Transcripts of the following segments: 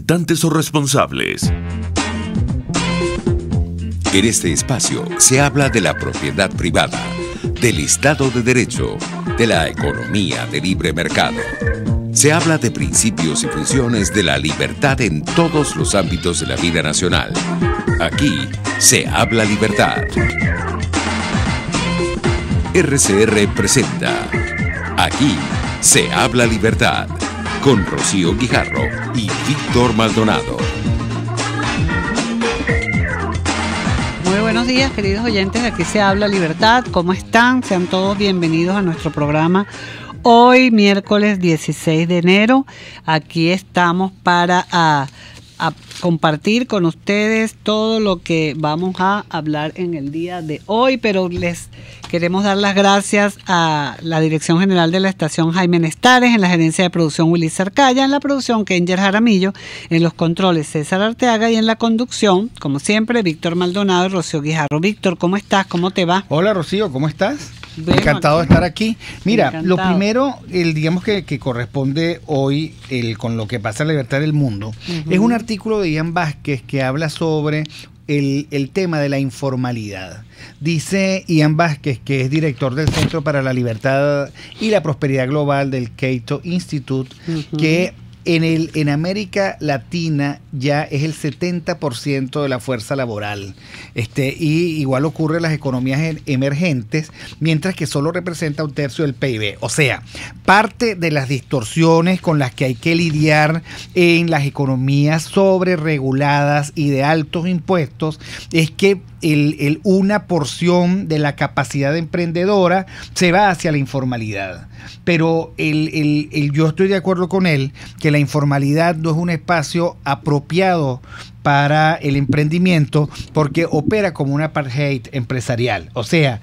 representantes o responsables. En este espacio se habla de la propiedad privada, del Estado de Derecho, de la economía de libre mercado. Se habla de principios y funciones de la libertad en todos los ámbitos de la vida nacional. Aquí se habla libertad. RCR presenta Aquí se habla libertad, con Rocío Guijarro y Víctor Maldonado. Muy buenos días, queridos oyentes de Aquí se habla libertad. ¿Cómo están? Sean todos bienvenidos a nuestro programa. Hoy, miércoles 16 de enero, aquí estamos para a compartir con ustedes todo lo que vamos a hablar en el día de hoy, pero les queremos dar las gracias a la Dirección General de la Estación Jaime Nestares, en la gerencia de producción Willy Sarcaya, en la producción Kenger Jaramillo, en los controles César Arteaga y en la conducción, como siempre, Víctor Maldonado y Rocío Guijarro. Víctor, ¿cómo estás? ¿Cómo te va? Hola Rocío, ¿cómo estás? Bueno, encantado de estar aquí. Mira, encantado. Lo primero, digamos que corresponde hoy con lo que pasa en la libertad del mundo, es un artículo de Ian Vázquez que habla sobre el tema de la informalidad. Dice Ian Vázquez, que es director del Centro para la Libertad y la Prosperidad Global del Cato Institute, que en América Latina ya es el 70% de la fuerza laboral. Y igual ocurre en las economías emergentes, mientras que solo representa 1/3 del PIB. O sea, parte de las distorsiones con las que hay que lidiar en las economías sobrereguladas y de altos impuestos es que una porción de la capacidad emprendedora se va hacia la informalidad. Pero yo estoy de acuerdo con él que la informalidad no es un espacio apropiado para el emprendimiento porque opera como un apartheid empresarial. O sea,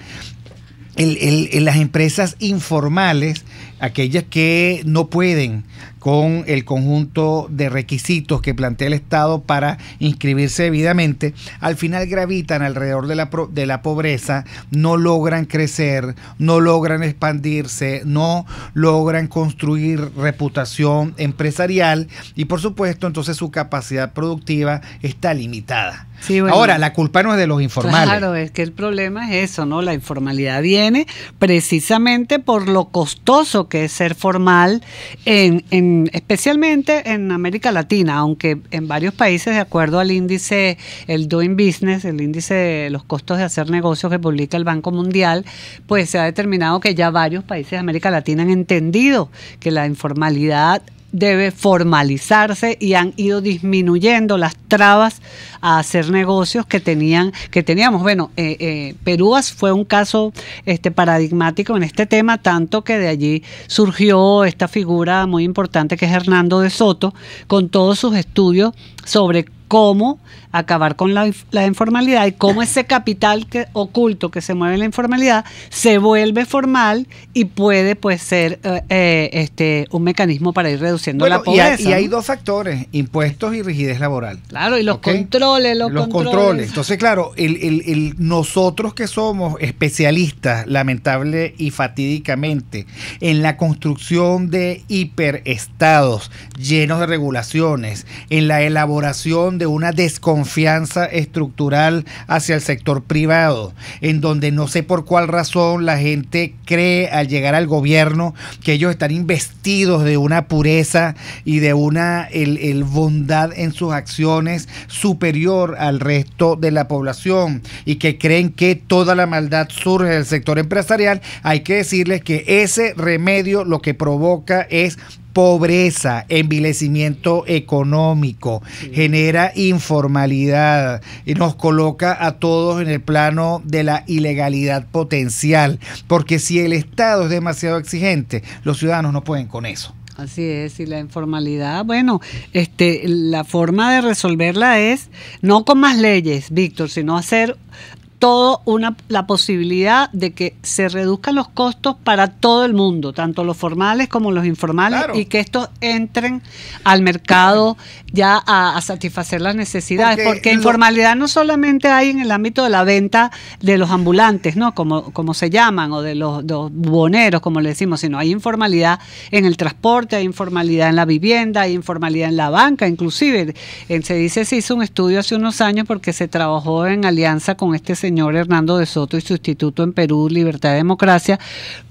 en las empresas informales, aquellas que no pueden con el conjunto de requisitos que plantea el Estado para inscribirse debidamente, al final gravitan alrededor de la pobreza, no logran crecer, no logran expandirse, no logran construir reputación empresarial y por supuesto entonces su capacidad productiva está limitada. Sí, bueno, ahora, la culpa no es de los informales. Claro, es que el problema es eso, ¿no? La informalidad viene precisamente por lo costoso que es ser formal, especialmente en América Latina, aunque en varios países, de acuerdo al índice, el Doing Business, el índice de los costos de hacer negocios que publica el Banco Mundial, pues se ha determinado que ya varios países de América Latina han entendido que la informalidad debe formalizarse y han ido disminuyendo las trabas a hacer negocios que teníamos. Bueno, Perú fue un caso paradigmático en este tema, tanto que de allí surgió esta figura muy importante que es Hernando de Soto, con todos sus estudios sobre cómo acabar con la informalidad y cómo ese capital oculto que se mueve en la informalidad se vuelve formal y puede pues ser un mecanismo para ir reduciendo la pobreza. Y hay dos factores, impuestos y rigidez laboral. Claro, y los controles. Los controles. Entonces, claro, nosotros que somos especialistas, lamentable y fatídicamente, en la construcción de hiperestados llenos de regulaciones, en la elaboración de una desconfianza estructural hacia el sector privado, en donde no sé por cuál razón la gente cree al llegar al gobierno que ellos están investidos de una pureza y de una bondad en sus acciones superior al resto de la población y que creen que toda la maldad surge del sector empresarial. Hay que decirles que ese remedio lo que provoca es pobreza, envilecimiento económico, genera informalidad y nos coloca a todos en el plano de la ilegalidad potencial, porque si el Estado es demasiado exigente, los ciudadanos no pueden con eso. Así es, y la informalidad, bueno, la forma de resolverla es no con más leyes, Víctor, sino hacer todo la posibilidad de que se reduzcan los costos para todo el mundo, tanto los formales como los informales, Claro. y que estos entren al mercado ya a satisfacer las necesidades, porque informalidad no solamente hay en el ámbito de la venta de los ambulantes, ¿no? Como se llaman, o de los buhoneros, como le decimos, sino hay informalidad en el transporte, hay informalidad en la vivienda, hay informalidad en la banca, inclusive se hizo un estudio hace unos años porque se trabajó en alianza con este señor Hernando de Soto y su instituto en Perú, Libertad y Democracia,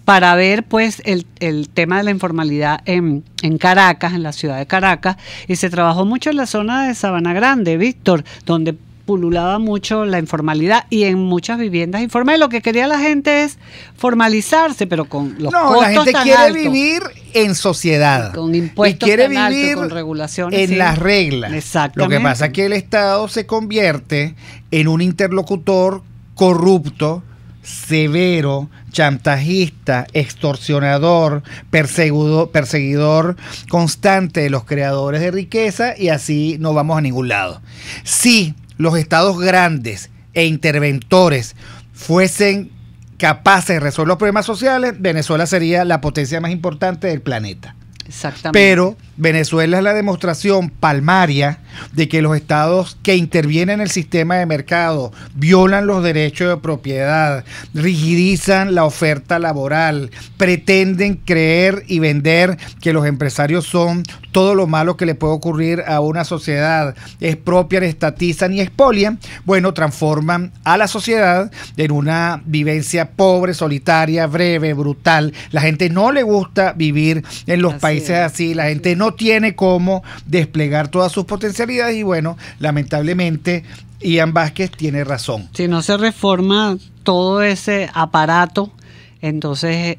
para ver pues el tema de la informalidad en Caracas, en la ciudad de Caracas, y se trabajó mucho en la zona de Sabana Grande, Víctor, donde pululaba mucho la informalidad y en muchas viviendas informales. Lo que quería la gente es formalizarse, pero con los costos la gente tan quiere altos, vivir en sociedad. con impuestos y quiere tan altos, vivir con regulaciones. en sí. las reglas. Exactamente. Lo que pasa es que el Estado se convierte en un interlocutor corrupto, severo, chantajista, extorsionador, perseguidor constante de los creadores de riqueza, y así no vamos a ningún lado. Si los estados grandes e interventores fuesen capaces de resolver los problemas sociales, Venezuela sería la potencia más importante del planeta. Exactamente. Pero Venezuela es la demostración palmaria de que los estados que intervienen en el sistema de mercado violan los derechos de propiedad, rigidizan la oferta laboral, pretenden creer y vender que los empresarios son todo lo malo que le puede ocurrir a una sociedad, expropian, estatizan y expolian. Bueno, transforman a la sociedad en una vivencia pobre, solitaria, breve, brutal. La gente no le gusta vivir en los países así, la gente no tiene cómo desplegar todas sus potencialidades, y bueno, lamentablemente Ian Vázquez tiene razón. Si no se reforma todo ese aparato, entonces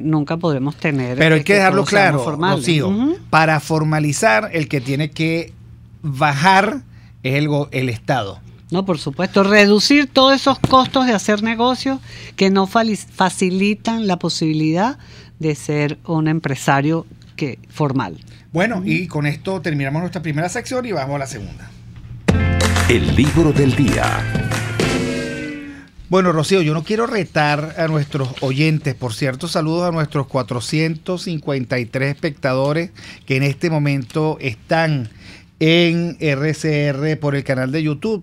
nunca podremos tener. Pero hay que dejarlo claro, formal. Rocío, para formalizar el que tiene que bajar es el Estado. No, por supuesto, reducir todos esos costos de hacer negocios que no facilitan la posibilidad de ser un empresario formal. Bueno, y con esto terminamos nuestra primera sección y vamos a la segunda. El libro del día. Bueno, Rocío, yo no quiero retar a nuestros oyentes. Por cierto, saludos a nuestros 453 espectadores que en este momento están en RCR por el canal de YouTube.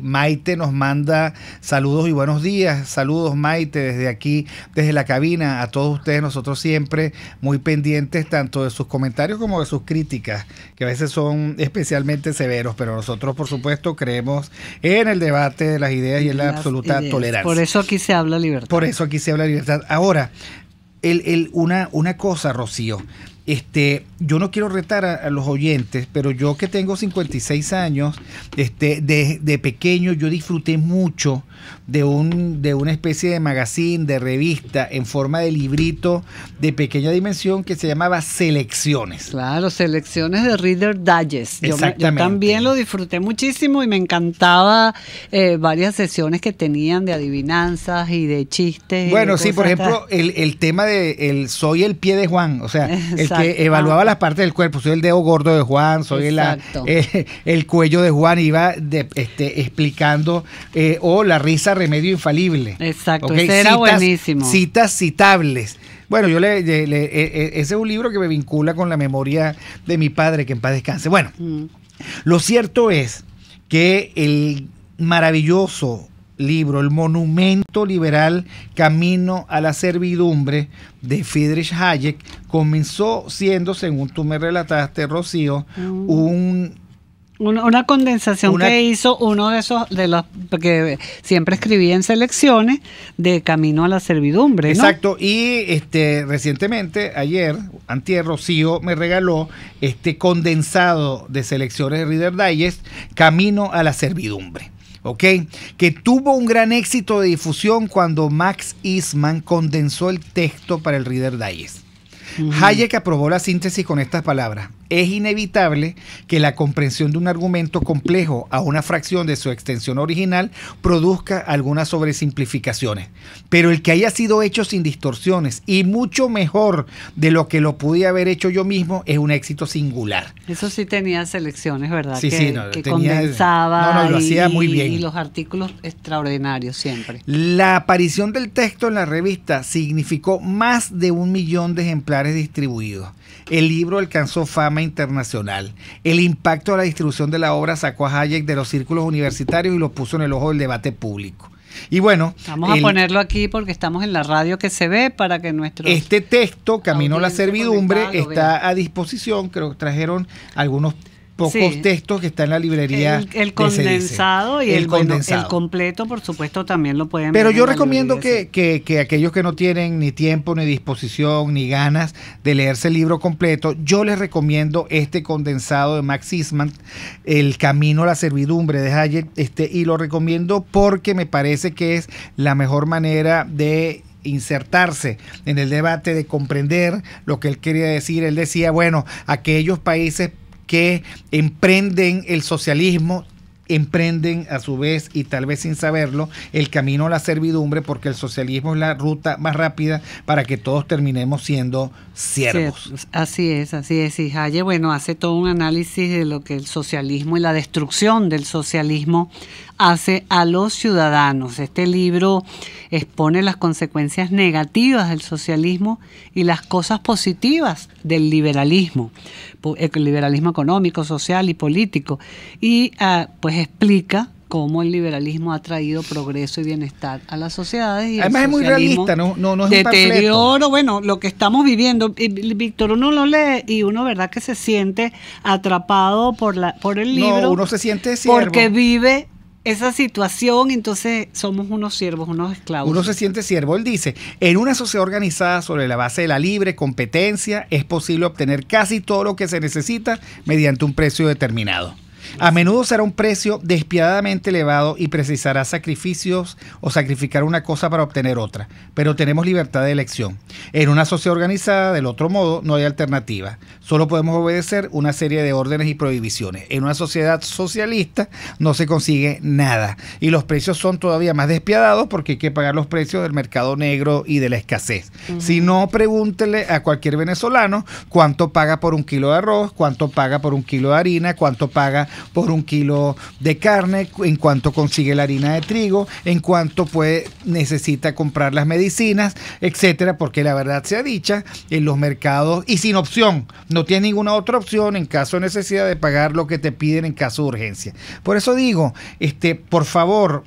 Maite nos manda saludos y buenos días. Saludos, Maite, desde aquí, desde la cabina. A todos ustedes, nosotros siempre muy pendientes tanto de sus comentarios como de sus críticas, que a veces son especialmente severos, pero nosotros, por supuesto, creemos en el debate de las ideas y en la absoluta tolerancia. Por eso aquí se habla libertad. Por eso aquí se habla libertad. Ahora, una cosa, Rocío. Yo no quiero retar a los oyentes, pero yo que tengo 56 años, de pequeño yo disfruté mucho de una especie de magazine, de revista en forma de librito de pequeña dimensión que se llamaba Selecciones. Claro, Selecciones de Reader Digest. Yo también lo disfruté muchísimo y me encantaba varias sesiones que tenían de adivinanzas y de chistes. Bueno, sí, por ejemplo, el tema de soy el pie de Juan, o sea, el que evaluaba las partes del cuerpo, soy el dedo gordo de Juan, soy el cuello de Juan, iba explicando, o la risa remedio infalible. Exacto, ¿Okay? Ese era buenísimo. Citas citables. Bueno, ese es un libro que me vincula con la memoria de mi padre, que en paz descanse. Bueno, lo cierto es que el maravilloso libro, el monumento liberal Camino a la servidumbre de Friedrich Hayek, comenzó siendo, según tú me relataste, Rocío, una condensación que hizo uno de los que siempre escribía en Selecciones, de Camino a la servidumbre, ¿no? Exacto, y recientemente, antier, Rocío me regaló este condensado de Selecciones de Reader Digest, Camino a la servidumbre. ¿Ok? Que tuvo un gran éxito de difusión cuando Max Eastman condensó el texto para el Reader Digest. Hayek aprobó la síntesis con estas palabras: es inevitable que la comprensión de un argumento complejo a una fracción de su extensión original produzca algunas sobresimplificaciones. Pero el que haya sido hecho sin distorsiones y mucho mejor de lo que lo pude haber hecho yo mismo es un éxito singular. Eso sí tenía selecciones, ¿verdad? Sí, que condensaba lo hacía muy bien. Y los artículos extraordinarios siempre. La aparición del texto en la revista significó más de 1 millón de ejemplares distribuidos. El libro alcanzó fama internacional. El impacto de la distribución de la obra sacó a Hayek de los círculos universitarios y lo puso en el ojo del debate público. Y bueno, vamos a ponerlo aquí porque estamos en la radio que se ve para que este texto, Camino a la Servidumbre, está a disposición. Creo que trajeron algunos pocos textos que está en la librería. El condensado y el completo, por supuesto, también lo pueden ver. Pero yo recomiendo que aquellos que no tienen ni tiempo, ni disposición, ni ganas de leerse el libro completo, yo les recomiendo este condensado de Max Eastman, El Camino a la Servidumbre de Hayek, y lo recomiendo porque me parece que es la mejor manera de insertarse en el debate, de comprender lo que él quería decir. Él decía, bueno, aquellos países que emprenden el socialismo, emprenden a su vez, y tal vez sin saberlo, el camino a la servidumbre, porque el socialismo es la ruta más rápida para que todos terminemos siendo siervos. Sí, así es. Y Hayek, bueno, hace todo un análisis de lo que el socialismo y la destrucción del socialismo hace a los ciudadanos. Este libro expone las consecuencias negativas del socialismo y las cosas positivas del liberalismo, el liberalismo económico, social y político, y pues explica cómo el liberalismo ha traído progreso y bienestar a las sociedades. Y además es muy realista, no es deterioro, bueno, lo que estamos viviendo. Víctor, uno lo lee y uno, verdad, que se siente atrapado por el libro. No, uno se siente siervo. Porque vive esa situación, entonces somos unos siervos, unos esclavos. Uno se siente siervo. Él dice, en una sociedad organizada sobre la base de la libre competencia es posible obtener casi todo lo que se necesita mediante un precio determinado. A menudo será un precio despiadadamente elevado y precisará sacrificios o sacrificar una cosa para obtener otra, pero tenemos libertad de elección. En una sociedad organizada, del otro modo, no hay alternativa. Solo podemos obedecer una serie de órdenes y prohibiciones. En una sociedad socialista no se consigue nada y los precios son todavía más despiadados porque hay que pagar los precios del mercado negro y de la escasez. Si no, pregúntele a cualquier venezolano cuánto paga por 1 kilo de arroz, cuánto paga por 1 kilo de harina, cuánto paga por 1 kilo de carne, en cuanto consigue la harina de trigo, en cuanto necesita comprar las medicinas, etcétera, porque la verdad sea dicha, en los mercados, y sin opción, no tienes ninguna otra opción en caso de necesidad de pagar lo que te piden en caso de urgencia. Por eso digo, por favor,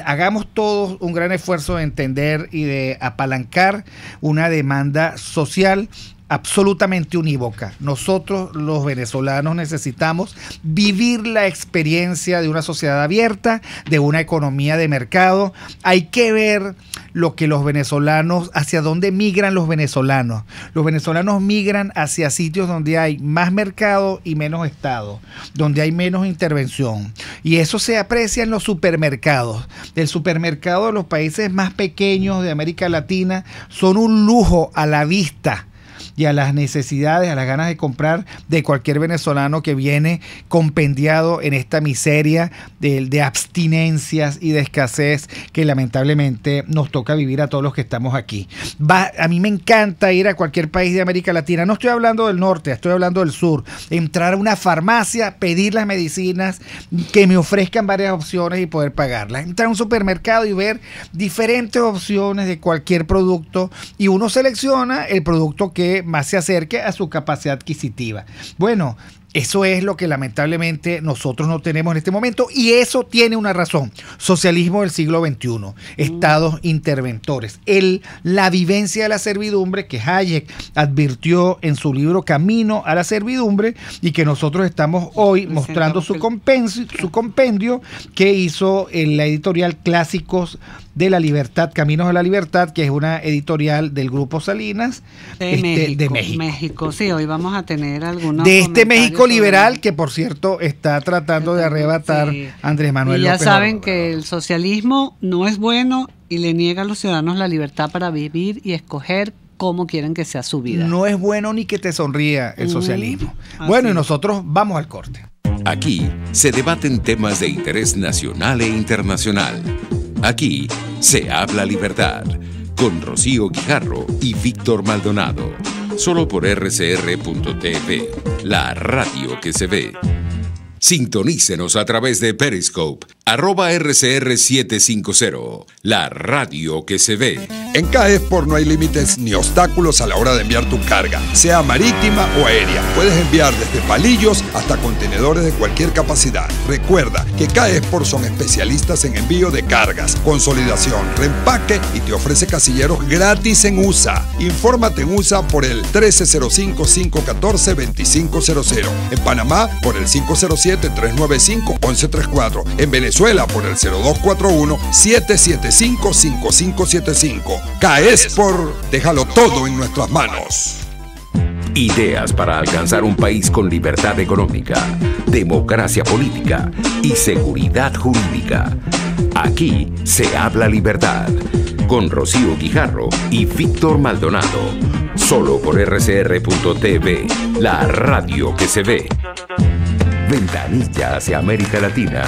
hagamos todos un gran esfuerzo de entender y de apalancar una demanda social absolutamente unívoca. Nosotros los venezolanos necesitamos vivir la experiencia de una sociedad abierta, de una economía de mercado. Hay que ver lo que los venezolanos, hacia dónde migran los venezolanos. Los venezolanos migran hacia sitios donde hay más mercado y menos Estado, donde hay menos intervención. Y eso se aprecia en los supermercados. El supermercado de los países más pequeños de América Latina son un lujo a la vista y a las necesidades, a las ganas de comprar de cualquier venezolano que viene compendiado en esta miseria de abstinencias y de escasez que lamentablemente nos toca vivir a todos los que estamos aquí. A mí me encanta ir a cualquier país de América Latina, no estoy hablando del norte, estoy hablando del sur, entrar a una farmacia, pedir las medicinas, que me ofrezcan varias opciones y poder pagarlas, entrar a un supermercado y ver diferentes opciones de cualquier producto y uno selecciona el producto que más se acerque a su capacidad adquisitiva. Bueno, eso es lo que lamentablemente nosotros no tenemos en este momento y eso tiene una razón. Socialismo del siglo XXI, estados interventores. La vivencia de la servidumbre que Hayek advirtió en su libro Camino a la Servidumbre y que nosotros estamos hoy mostrando su compendio que hizo en la editorial Clásicos de la Libertad, Caminos a la Libertad, que es una editorial del Grupo Salinas de México. Sí, hoy vamos a tener algunos de este México liberal que, por cierto, está tratando de arrebatar Andrés Manuel López Obrador. Y ya saben que el socialismo no es bueno y le niega a los ciudadanos la libertad para vivir y escoger cómo quieren que sea su vida. No es bueno ni que te sonría el socialismo. Bueno, y nosotros vamos al corte. Aquí se debaten temas de interés nacional e internacional. Aquí se habla libertad, con Rocío Guijarro y Víctor Maldonado. Solo por rcr.tv, la radio que se ve. Sintonícenos a través de Periscope, @RCR750, la radio que se ve. En CAE Export no hay límites ni obstáculos a la hora de enviar tu carga, sea marítima o aérea. Puedes enviar desde palillos hasta contenedores de cualquier capacidad. Recuerda que CAE Export son especialistas en envío de cargas, consolidación, reempaque y te ofrece casilleros gratis en USA. Infórmate en USA por el 1305-514-2500. En Panamá por el 507-395-1134. En Venezuela por el 0241-775-5575. CAE Export, déjalo todo en nuestras manos. Ideas para alcanzar un país con libertad económica, democracia política y seguridad jurídica. Aquí se habla libertad, con Rocío Guijarro y Víctor Maldonado. Solo por rcr.tv, la radio que se ve. Ventanilla hacia América Latina.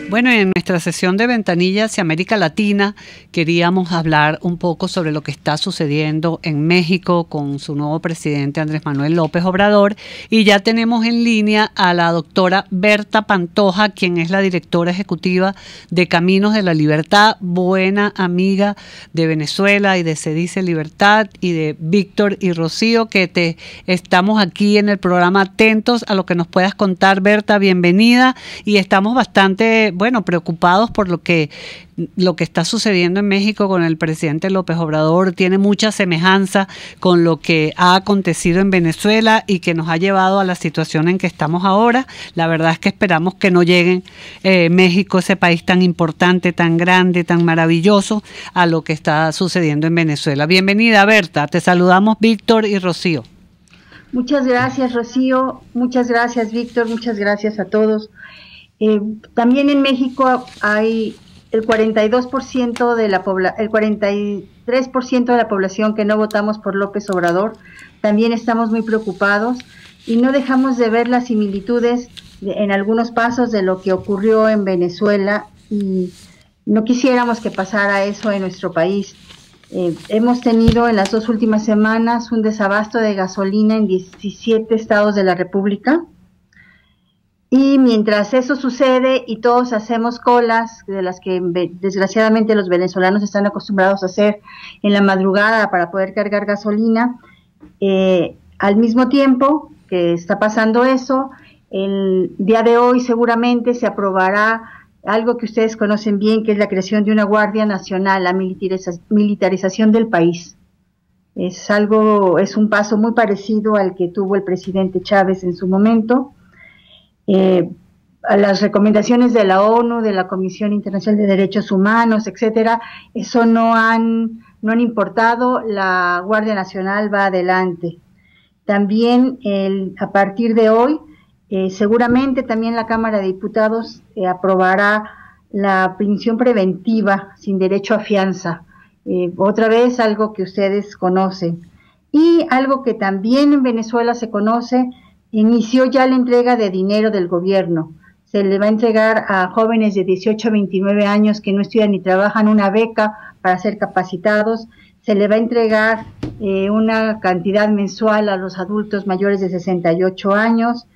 Bueno, en nuestra sesión de Ventanilla hacia América Latina queríamos hablar un poco sobre lo que está sucediendo en México con su nuevo presidente Andrés Manuel López Obrador, y ya tenemos en línea a la doctora Berta Pantoja, quien es la directora ejecutiva de Caminos de la Libertad, buena amiga de Venezuela y de Se Dice Libertad, y de Víctor y Rocío, que estamos aquí en el programa atentos a lo que nos puedas contar. Berta, bienvenida, y estamos bastante preocupados por lo que está sucediendo en México con el presidente López Obrador. Tiene mucha semejanza con lo que ha acontecido en Venezuela y que nos ha llevado a la situación en que estamos ahora. La verdad es que esperamos que no lleguen México, ese país tan importante, tan grande, tan maravilloso, a lo que está sucediendo en Venezuela. Bienvenida, Berta. Te saludamos Víctor y Rocío. Muchas gracias, Rocío. Muchas gracias, Víctor. Muchas gracias a todos. También en México hay el 43% de la población que no votamos por López Obrador. También estamos muy preocupados y no dejamos de ver las similitudes en algunos pasos de lo que ocurrió en Venezuela, y no quisiéramos que pasara eso en nuestro país. Hemos tenido en las 2 últimas semanas un desabasto de gasolina en 17 estados de la República. Y mientras eso sucede y todos hacemos colas, de las que desgraciadamente los venezolanos están acostumbrados a hacer en la madrugada para poder cargar gasolina, al mismo tiempo que está pasando eso, el día de hoy seguramente se aprobará algo que ustedes conocen bien, que es la creación de una Guardia Nacional, la militarización del país. Es un paso muy parecido al que tuvo el presidente Chávez en su momento. A las recomendaciones de la ONU, de la Comisión Internacional de Derechos Humanos, etcétera, eso no han importado. La Guardia Nacional va adelante. También a partir de hoy, seguramente también la Cámara de Diputados aprobará la prisión preventiva sin derecho a fianza. Otra vez algo que ustedes conocen. Y algo que también en Venezuela se conoce: inició ya la entrega de dinero del gobierno. Se le va a entregar a jóvenes de 18 a 29 años que no estudian ni trabajan una beca para ser capacitados. Se le va a entregar una cantidad mensual a los adultos mayores de 68 años.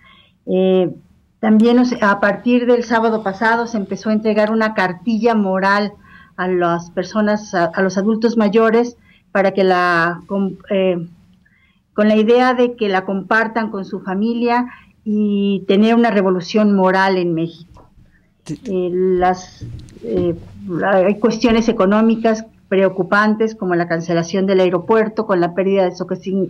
También a partir del sábado pasado se empezó a entregar una cartilla moral a las personas, a los adultos mayores, para que con la idea de que la compartan con su familia y tener una revolución moral en México. Hay cuestiones económicas preocupantes, como la cancelación del aeropuerto, con la pérdida de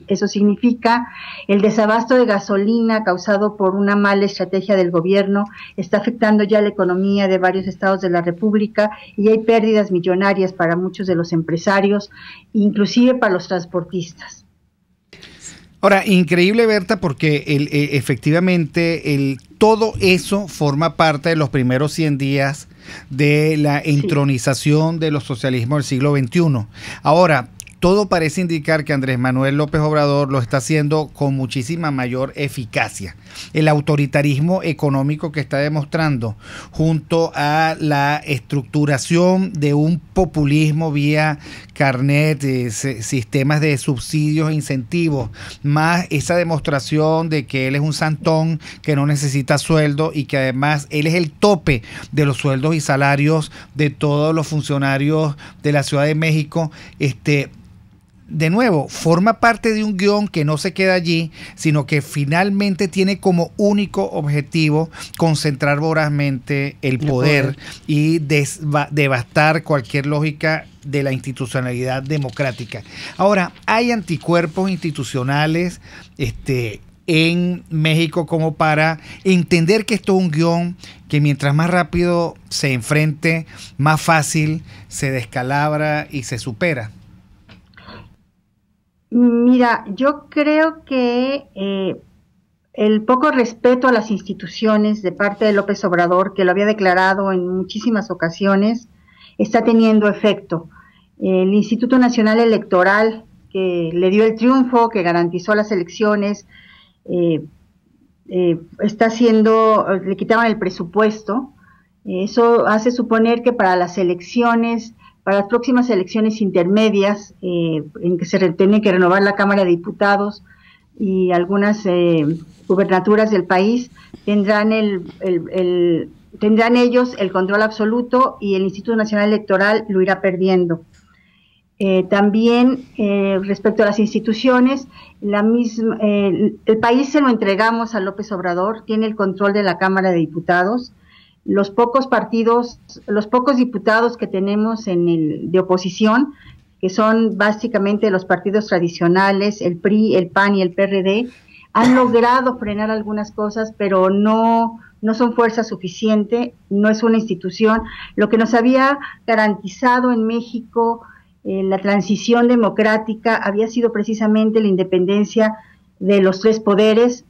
eso significa. El desabasto de gasolina causado por una mala estrategia del gobierno está afectando ya la economía de varios estados de la República, y hay pérdidas millonarias para muchos de los empresarios, inclusive para los transportistas. Ahora, increíble, Berta, porque efectivamente todo eso forma parte de los primeros 100 días de la entronización de los socialismos del siglo XXI. Ahora, todo parece indicar que Andrés Manuel López Obrador lo está haciendo con muchísima mayor eficacia. El autoritarismo económico que está demostrando, junto a la estructuración de un populismo vía carnet, sistemas de subsidios e incentivos, más esa demostración de que él es un santón que no necesita sueldo y que además él es el tope de los sueldos y salarios de todos los funcionarios de la Ciudad de México, de nuevo, forma parte de un guión que no se queda allí, sino que finalmente tiene como único objetivo concentrar vorazmente el poder y devastar cualquier lógica de la institucionalidad democrática. Ahora, hay anticuerpos institucionales en México como para entender que esto es un guión que mientras más rápido se enfrente, más fácil se descalabra y se supera. Mira, yo creo que el poco respeto a las instituciones de parte de López Obrador, que lo había declarado en muchísimas ocasiones, está teniendo efecto. El Instituto Nacional Electoral, que le dio el triunfo, que garantizó las elecciones, está haciendo, le quitaban el presupuesto. Eso hace suponer que para las elecciones, para las próximas elecciones intermedias, en que se tiene que renovar la Cámara de Diputados y algunas gubernaturas del país, tendrán tendrán ellos el control absoluto y el Instituto Nacional Electoral lo irá perdiendo. También respecto a las instituciones, el país se lo entregamos a López Obrador, tiene el control de la Cámara de Diputados. Los pocos diputados que tenemos de oposición, que son básicamente los partidos tradicionales, el PRI, el PAN y el PRD, han logrado frenar algunas cosas, pero no son fuerza suficiente, no es una institución. Lo que nos había garantizado en México la transición democrática había sido precisamente la independencia de los tres poderes.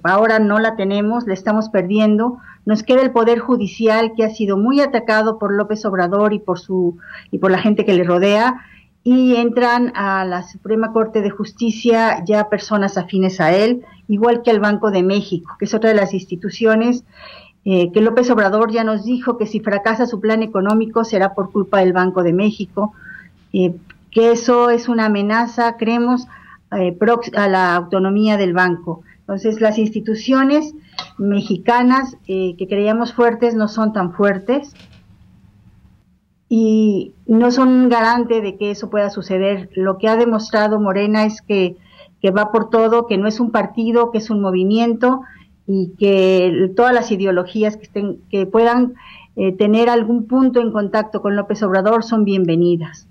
Ahora no la tenemos, la estamos perdiendo. Nos queda el Poder Judicial, que ha sido muy atacado por López Obrador y por la gente que le rodea, y entran a la Suprema Corte de Justicia ya personas afines a él, igual que al Banco de México, que es otra de las instituciones que López Obrador ya nos dijo que si fracasa su plan económico será por culpa del Banco de México, que eso es una amenaza, creemos, a la autonomía del banco. Entonces, las instituciones mexicanas que creíamos fuertes no son tan fuertes y no son un garante de que eso pueda suceder. Lo que ha demostrado Morena es que va por todo, que no es un partido, que es un movimiento y que todas las ideologías que puedan tener algún punto en contacto con López Obrador son bienvenidas.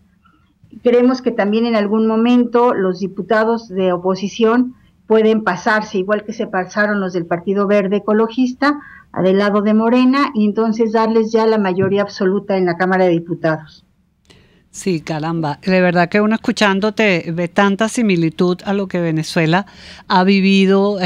Creemos que también en algún momento los diputados de oposición pueden pasarse, igual que se pasaron los del Partido Verde Ecologista, del lado de Morena, y entonces darles ya la mayoría absoluta en la Cámara de Diputados. Sí, caramba, de verdad que uno escuchándote ve tanta similitud a lo que Venezuela ha vivido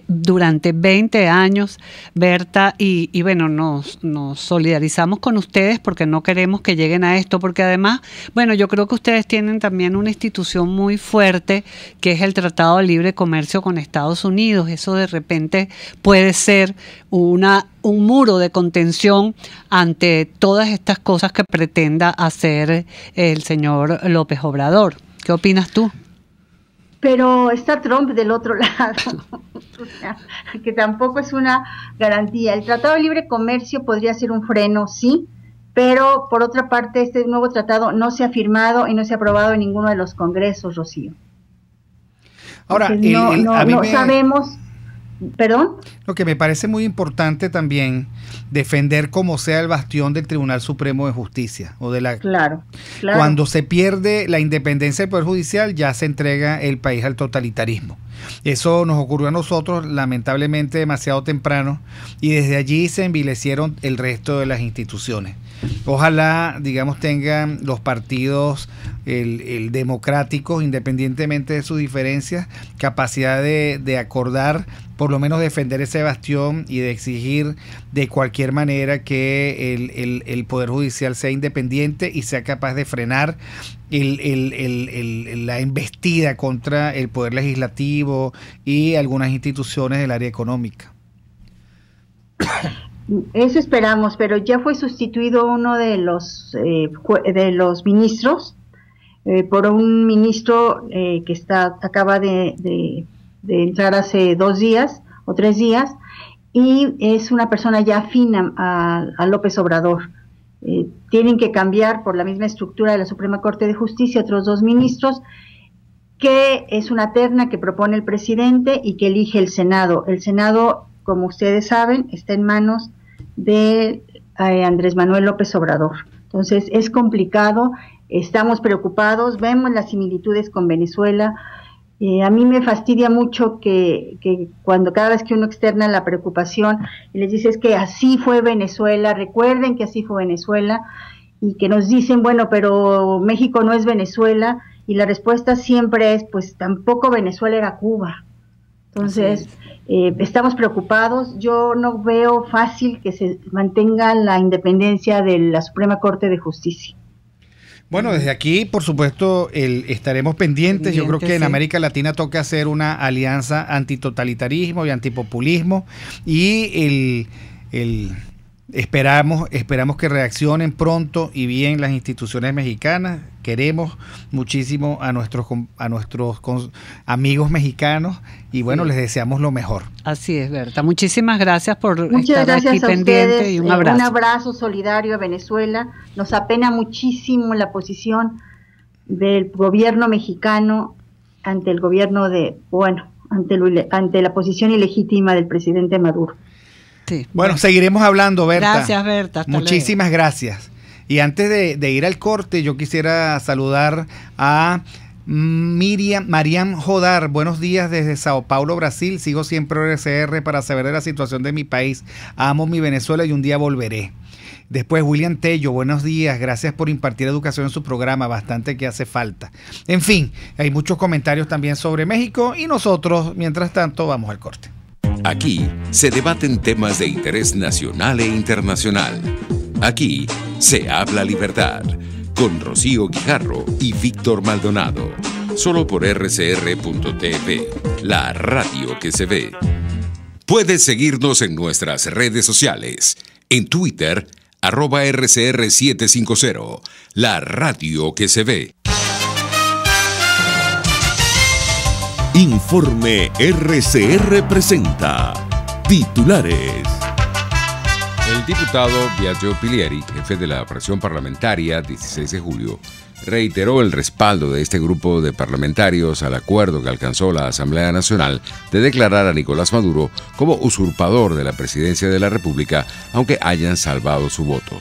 durante 20 años, Berta, y bueno, nos solidarizamos con ustedes porque no queremos que lleguen a esto, porque además, bueno, yo creo que ustedes tienen también una institución muy fuerte que es el Tratado de Libre Comercio con Estados Unidos. Eso de repente puede ser un muro de contención ante todas estas cosas que pretenda hacer el señor López Obrador. ¿Qué opinas tú? Pero está Trump del otro lado, que tampoco es una garantía. El Tratado de Libre Comercio podría ser un freno, sí, pero por otra parte este nuevo tratado no se ha firmado y no se ha aprobado en ninguno de los congresos, Rocío. Ahora, no sabemos... ¿Perdón? Lo que me parece muy importante también defender como sea el bastión del Tribunal Supremo de Justicia o de la claro. Cuando se pierde la independencia del Poder Judicial ya se entrega el país al totalitarismo. Eso nos ocurrió a nosotros lamentablemente demasiado temprano y desde allí se envilecieron el resto de las instituciones. Ojalá, digamos, tengan los partidos el democráticos, independientemente de sus diferencias, capacidad de acordar, por lo menos defender ese bastión y de exigir de cualquier manera que el Poder Judicial sea independiente y sea capaz de frenar la embestida contra el Poder Legislativo y algunas instituciones del área económica. Eso esperamos, pero ya fue sustituido uno de los ministros por un ministro que acaba de entrar hace 2 días o 3 días, y es una persona ya afín a López Obrador. Tienen que cambiar por la misma estructura de la Suprema Corte de Justicia otros 2 ministros, que es una terna que propone el presidente y que elige el Senado. El Senado, como ustedes saben, está en manos de Andrés Manuel López Obrador. Entonces es complicado, estamos preocupados, vemos las similitudes con Venezuela. A mí me fastidia mucho que cuando cada vez que uno externa la preocupación y les dices que así fue Venezuela, recuerden que así fue Venezuela, y que nos dicen, bueno, pero México no es Venezuela, y la respuesta siempre es, pues tampoco Venezuela era Cuba. Entonces, estamos preocupados. Yo no veo fácil que se mantenga la independencia de la Suprema Corte de Justicia. Bueno, desde aquí, por supuesto, estaremos pendientes. Yo creo que en América Latina toca hacer una alianza antitotalitarismo y antipopulismo, y esperamos que reaccionen pronto y bien las instituciones mexicanas. Queremos muchísimo a nuestros amigos mexicanos y bueno, les deseamos lo mejor. Así es, Berta. Muchísimas gracias por estar aquí pendiente ustedes, y un abrazo. Un abrazo solidario a Venezuela. Nos apena muchísimo la posición del gobierno mexicano ante el gobierno ante la posición ilegítima del presidente Maduro. Sí, bueno, seguiremos hablando, Berta. Gracias, Berta. Muchísimas gracias. Y antes de ir al corte, yo quisiera saludar a Mariam Jodar. Buenos días desde Sao Paulo, Brasil. Sigo siempre RCR para saber de la situación de mi país. Amo mi Venezuela y un día volveré. Después, William Tello, buenos días. Gracias por impartir educación en su programa, bastante que hace falta. En fin, hay muchos comentarios también sobre México y nosotros, mientras tanto, vamos al corte. Aquí se debaten temas de interés nacional e internacional. Aquí se habla libertad, con Rocío Guijarro y Víctor Maldonado. Solo por rcr.tv, la radio que se ve. Puedes seguirnos en nuestras redes sociales. En Twitter, @RCR750, la radio que se ve. Informe RCR presenta titulares. El diputado Biagio Pilieri, jefe de la fracción parlamentaria 16 de julio, reiteró el respaldo de este grupo de parlamentarios al acuerdo que alcanzó la Asamblea Nacional de declarar a Nicolás Maduro como usurpador de la presidencia de la República, aunque hayan salvado su voto.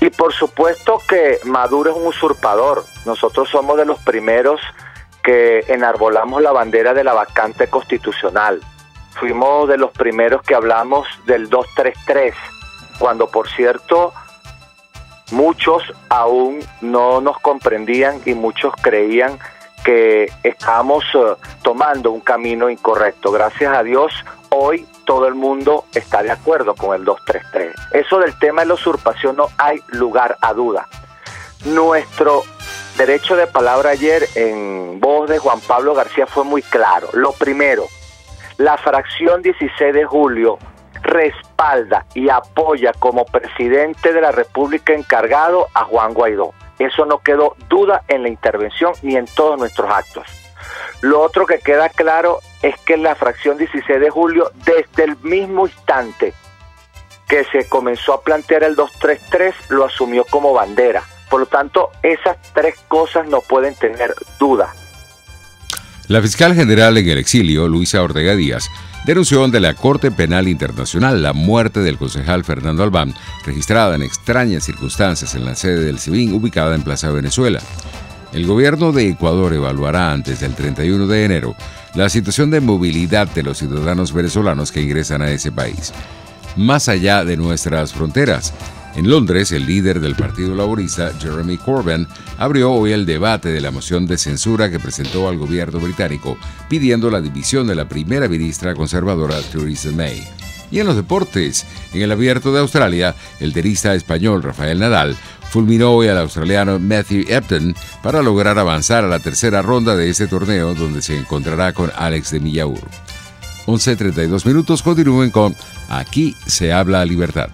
Y por supuesto que Maduro es un usurpador. Nosotros somos de los primeros que enarbolamos la bandera de la vacante constitucional. Fuimos de los primeros que hablamos del 233, cuando por cierto muchos aún no nos comprendían y muchos creían que estábamos tomando un camino incorrecto. Gracias a Dios, hoy todo el mundo está de acuerdo con el 233. Eso del tema de la usurpación no hay lugar a duda. Nuestro derecho de palabra ayer en voz de Juan Pablo García fue muy claro. Lo primero, la fracción 16 de julio respalda y apoya como presidente de la República encargado a Juan Guaidó. Eso no quedó duda en la intervención ni en todos nuestros actos. Lo otro que queda claro es que la fracción 16 de julio, desde el mismo instante que se comenzó a plantear el 233, lo asumió como bandera. Por lo tanto, esas 3 cosas no pueden tener duda. La fiscal general en el exilio, Luisa Ortega Díaz, denunció ante la Corte Penal Internacional la muerte del concejal Fernando Albán, registrada en extrañas circunstancias en la sede del SIVIN ubicada en Plaza Venezuela. El gobierno de Ecuador evaluará antes del 31 de enero la situación de movilidad de los ciudadanos venezolanos que ingresan a ese país. Más allá de nuestras fronteras, En Londres, el líder del Partido Laborista, Jeremy Corbyn, abrió hoy el debate de la moción de censura que presentó al gobierno británico, pidiendo la dimisión de la primera ministra conservadora Theresa May. Y en los deportes, en el Abierto de Australia, el tenista español Rafael Nadal fulminó hoy al australiano Matthew Ebden para lograr avanzar a la tercera ronda de este torneo, donde se encontrará con Alex de Millaur. 11:32 minutos, continúen con Aquí se habla libertad.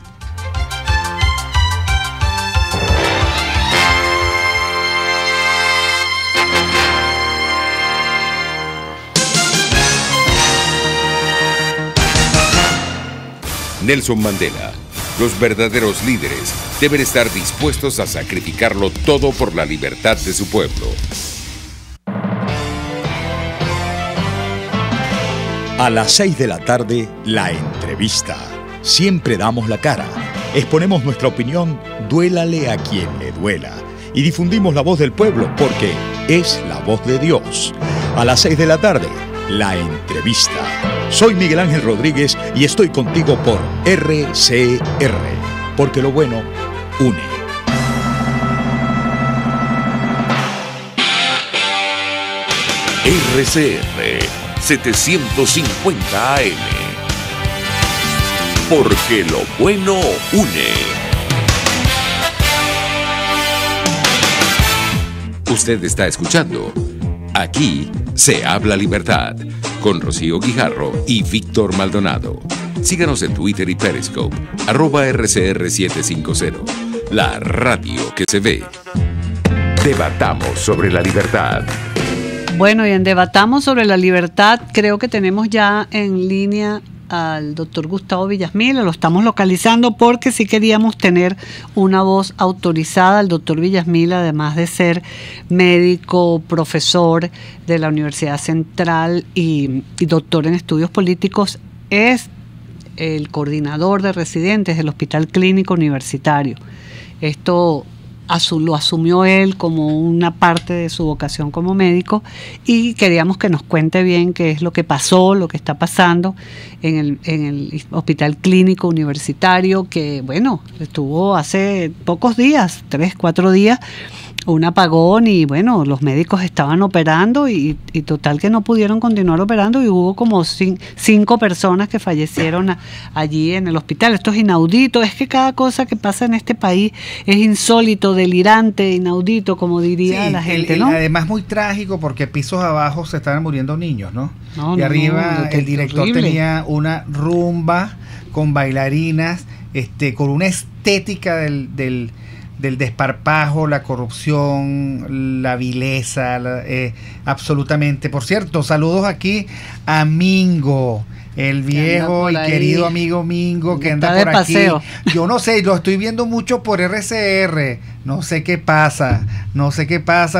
Nelson Mandela. Los verdaderos líderes deben estar dispuestos a sacrificarlo todo por la libertad de su pueblo. A las 6 de la tarde, la entrevista. Siempre damos la cara. Exponemos nuestra opinión, duélale a quien le duela. Y difundimos la voz del pueblo porque es la voz de Dios. A las 6 de la tarde, la entrevista. Soy Miguel Ángel Rodríguez y estoy contigo por RCR, porque lo bueno une. RCR 750 AM. Porque lo bueno une. Usted está escuchando Aquí se habla libertad con Rocío Guijarro y Víctor Maldonado. Síganos en Twitter y Periscope, @RCR750. La radio que se ve. Debatamos sobre la libertad. Bueno, y en Debatamos sobre la libertad, creo que tenemos ya en línea al doctor Gustavo Villasmil. Lo estamos localizando porque sí queríamos tener una voz autorizada. El doctor Villasmil, además de ser médico, profesor de la Universidad Central y doctor en estudios políticos, es el coordinador de residentes del Hospital Clínico Universitario. Esto lo asumió él como una parte de su vocación como médico y queríamos que nos cuente bien qué es lo que pasó, lo que está pasando en el Hospital Clínico Universitario, que bueno, estuvo hace pocos días, 3, 4 días, un apagón y bueno, los médicos estaban operando y total que no pudieron continuar operando y hubo como 5 personas que fallecieron allí en el hospital. Esto es inaudito, es que cada cosa que pasa en este país es insólito, delirante, inaudito, como diría la gente, ¿no? Además muy trágico porque pisos abajo se estaban muriendo niños, ¿no? Y arriba el director horrible. Tenía una rumba con bailarinas, con una estética del desparpajo, la corrupción, la vileza, absolutamente. Por cierto, saludos aquí a Mingo, el viejo y querido amigo Mingo que anda por aquí. Yo no sé, lo estoy viendo mucho por RCR, no sé qué pasa,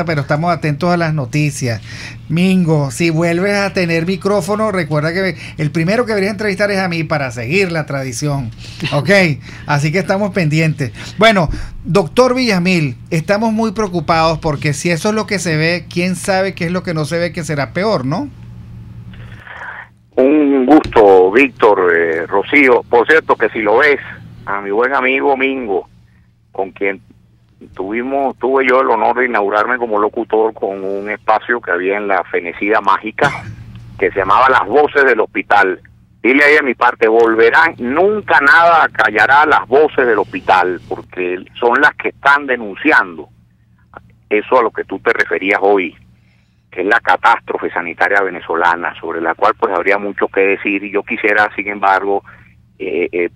pero estamos atentos a las noticias. Mingo, si vuelves a tener micrófono, recuerda que el primero que deberías entrevistar es a mí para seguir la tradición, ¿ok? Así que estamos pendientes. Bueno, doctor Villasmil, estamos muy preocupados porque si eso es lo que se ve, quién sabe qué es lo que no se ve, que será peor, ¿no? Un gusto, Víctor, Rocío. Por cierto, que si lo ves, a mi buen amigo Mingo, con quien tuve yo el honor de inaugurarme como locutor con un espacio que había en la Fenecida Mágica, que se llamaba Las Voces del Hospital. Dile ahí a mi parte, volverán, nunca nada callará las voces del hospital, porque son las que están denunciando eso a lo que tú te referías hoy, que es la catástrofe sanitaria venezolana, sobre la cual pues habría mucho que decir, y yo quisiera, sin embargo,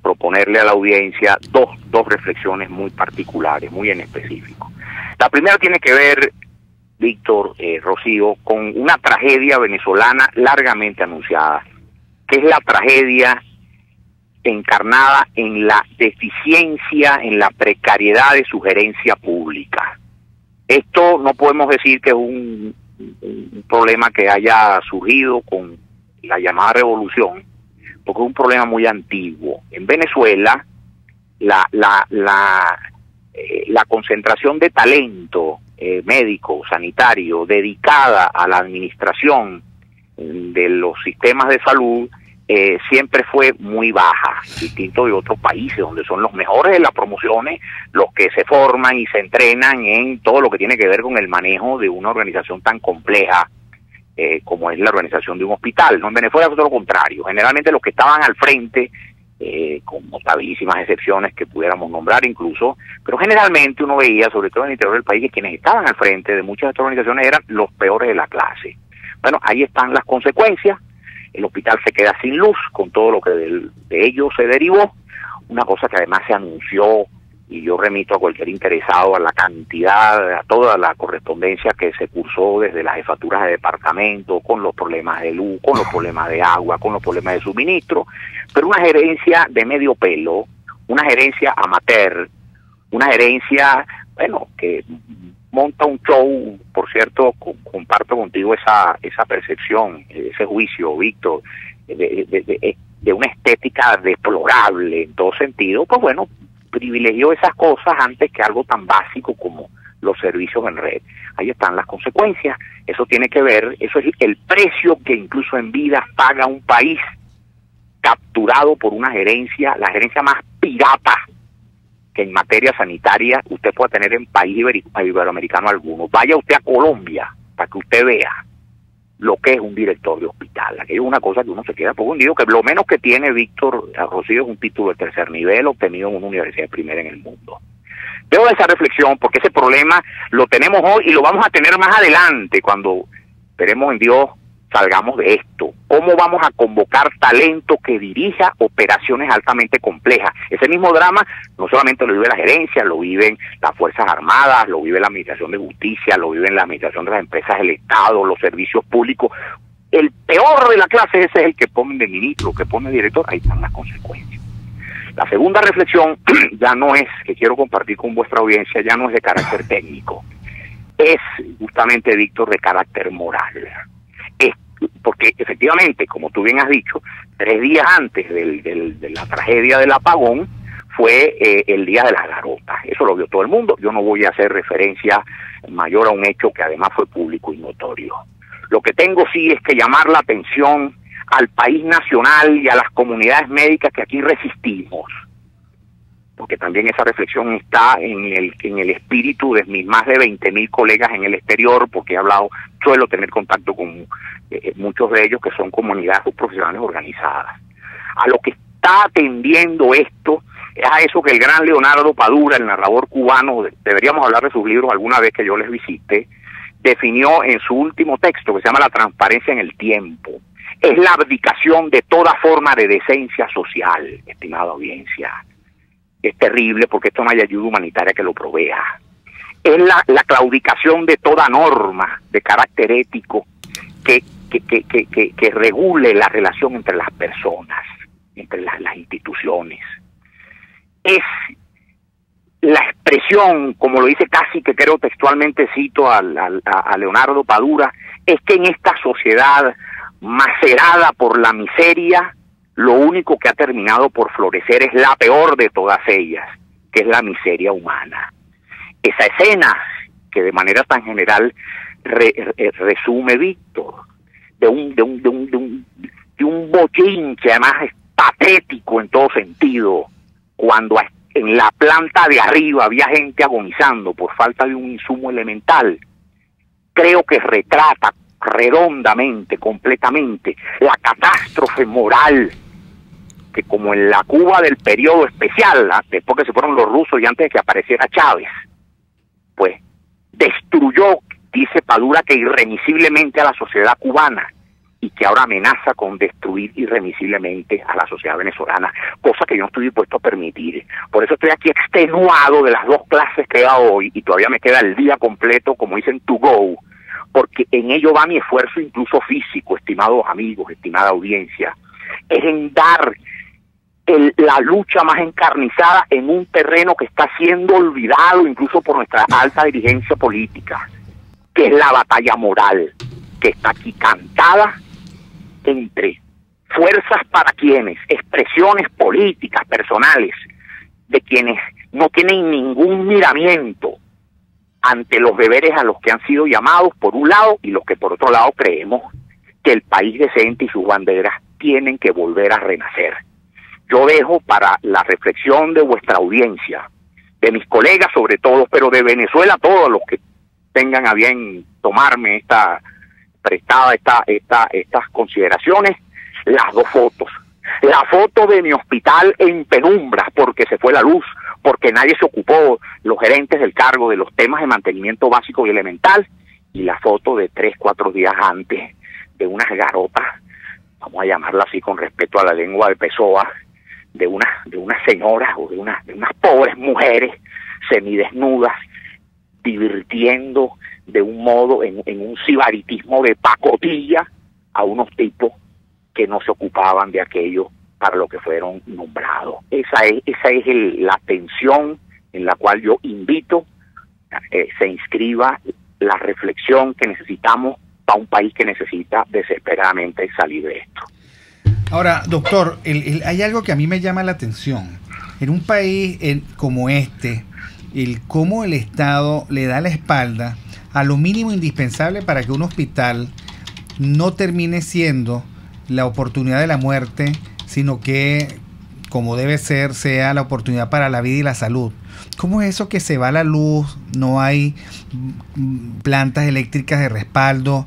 proponerle a la audiencia dos reflexiones muy particulares, muy en específico. La primera tiene que ver, Víctor, Rocío, con una tragedia venezolana largamente anunciada, que es la tragedia encarnada en la deficiencia, en la precariedad de su gerencia pública. Esto no podemos decir que es un problema que haya surgido con la llamada revolución, porque es un problema muy antiguo. En Venezuela, la concentración de talento médico, sanitario, dedicada a la administración de los sistemas de salud, siempre fue muy baja, distinto de otros países donde son los mejores de las promociones, los que se forman y se entrenan en todo lo que tiene que ver con el manejo de una organización tan compleja como es la organización de un hospital. No, en Venezuela es todo lo contrario. Generalmente los que estaban al frente, con notabilísimas excepciones que pudiéramos nombrar incluso, pero generalmente uno veía, sobre todo en el interior del país, que quienes estaban al frente de muchas de estas organizaciones eran los peores de la clase. Bueno, ahí están las consecuencias. El hospital se queda sin luz con todo lo que de ello se derivó, una cosa que además se anunció, y yo remito a cualquier interesado a la cantidad, a toda la correspondencia que se cursó desde las jefaturas de departamento, con los problemas de luz, con los problemas de agua, con los problemas de suministro, pero una gerencia de medio pelo, una gerencia amateur, una gerencia, bueno, que monta un show. Por cierto, comparto contigo esa percepción, ese juicio, Víctor, de una estética deplorable en todo sentido. Pues bueno, privilegió esas cosas antes que algo tan básico como los servicios en red. Ahí están las consecuencias. Eso tiene que ver, eso es el precio que incluso en vida paga un país capturado por una gerencia, la gerencia más pirata que en materia sanitaria usted pueda tener en país iberoamericano alguno. Vaya usted a Colombia para que usted vea lo que es un director de hospital. Aquello es una cosa que uno se queda poco hundido, que lo menos que tiene Víctor Rocío es un título de tercer nivel obtenido en una universidad primera en el mundo. Veo esa reflexión porque ese problema lo tenemos hoy y lo vamos a tener más adelante cuando, esperemos en Dios, salgamos de esto. ¿Cómo vamos a convocar talento que dirija operaciones altamente complejas? Ese mismo drama no solamente lo vive la gerencia, lo viven las Fuerzas Armadas, lo vive la Administración de Justicia, lo viven la Administración de las Empresas del Estado, los servicios públicos. El peor de la clase ese es el que pone de ministro, que pone de director. Ahí están las consecuencias. La segunda reflexión ya no es, que quiero compartir con vuestra audiencia, ya no es de carácter técnico, es justamente, Víctor, de carácter moral. Porque efectivamente, como tú bien has dicho, 3 días antes de la tragedia del apagón fue el día de las garotas. Eso lo vio todo el mundo. Yo no voy a hacer referencia mayor a un hecho que además fue público y notorio. Lo que tengo sí es que llamar la atención al país nacional y a las comunidades médicas que aquí resistimos, porque también esa reflexión está en el espíritu de mis más de 20.000 colegas en el exterior, porque he hablado, suelo tener contacto con muchos de ellos que son comunidades profesionales organizadas. A lo que está atendiendo esto es a eso que el gran Leonardo Padura, el narrador cubano, deberíamos hablar de sus libros alguna vez que yo les visite, definió en su último texto, que se llama La transparencia en el tiempo. Es la abdicación de toda forma de decencia social, estimada audiencia. Es terrible porque esto no hay ayuda humanitaria que lo provea. Es la claudicación de toda norma de carácter ético que regule la relación entre las personas, entre las instituciones. Es la expresión, como lo dice casi que creo textualmente, cito a Leonardo Padura, es que en esta sociedad macerada por la miseria, lo único que ha terminado por florecer es la peor de todas ellas, que es la miseria humana. Esa escena que de manera tan general resume Víctor, de un bochinche, además es patético en todo sentido, cuando en la planta de arriba había gente agonizando por falta de un insumo elemental, creo que retrata redondamente, completamente, la catástrofe moral que, como en la Cuba del periodo especial, después que se fueron los rusos y antes de que apareciera Chávez, pues destruyó, dice Padura, que irremisiblemente a la sociedad cubana, y que ahora amenaza con destruir irremisiblemente a la sociedad venezolana, cosa que yo no estoy dispuesto a permitir. Por eso estoy aquí extenuado de las 2 clases que he dado hoy, y todavía me queda el día completo, como dicen, to go, porque en ello va mi esfuerzo incluso físico, estimados amigos, estimada audiencia, es en dar la lucha más encarnizada en un terreno que está siendo olvidado incluso por nuestra alta dirigencia política, que es la batalla moral, que está aquí cantada entre fuerzas para quienes, expresiones políticas, personales, de quienes no tienen ningún miramiento ante los deberes a los que han sido llamados por un lado, y los que por otro lado creemos que el país decente y sus banderas tienen que volver a renacer. Yo dejo para la reflexión de vuestra audiencia, de mis colegas sobre todo, pero de Venezuela, todos los que tengan a bien tomarme estas consideraciones, las dos fotos. La foto de mi hospital en penumbras porque se fue la luz, porque nadie se ocupó, los gerentes del cargo, de los temas de mantenimiento básico y elemental, y la foto de 3, 4 días antes de unas garotas, vamos a llamarla así con respeto a la lengua de Pessoa, de unas señoras o de unas pobres mujeres semidesnudas, divirtiendo de un modo en un sibaritismo de pacotilla a unos tipos que no se ocupaban de aquello para lo que fueron nombrados. Esa es la tensión en la cual yo invito se inscriba la reflexión que necesitamos para un país que necesita desesperadamente salir de esto. Ahora, doctor, hay algo que a mí me llama la atención. En un país como este, cómo el Estado le da la espalda a lo mínimo indispensable para que un hospital no termine siendo la oportunidad de la muerte, sino que, como debe ser, sea la oportunidad para la vida y la salud. ¿Cómo es eso que se va la luz, no hay plantas eléctricas de respaldo,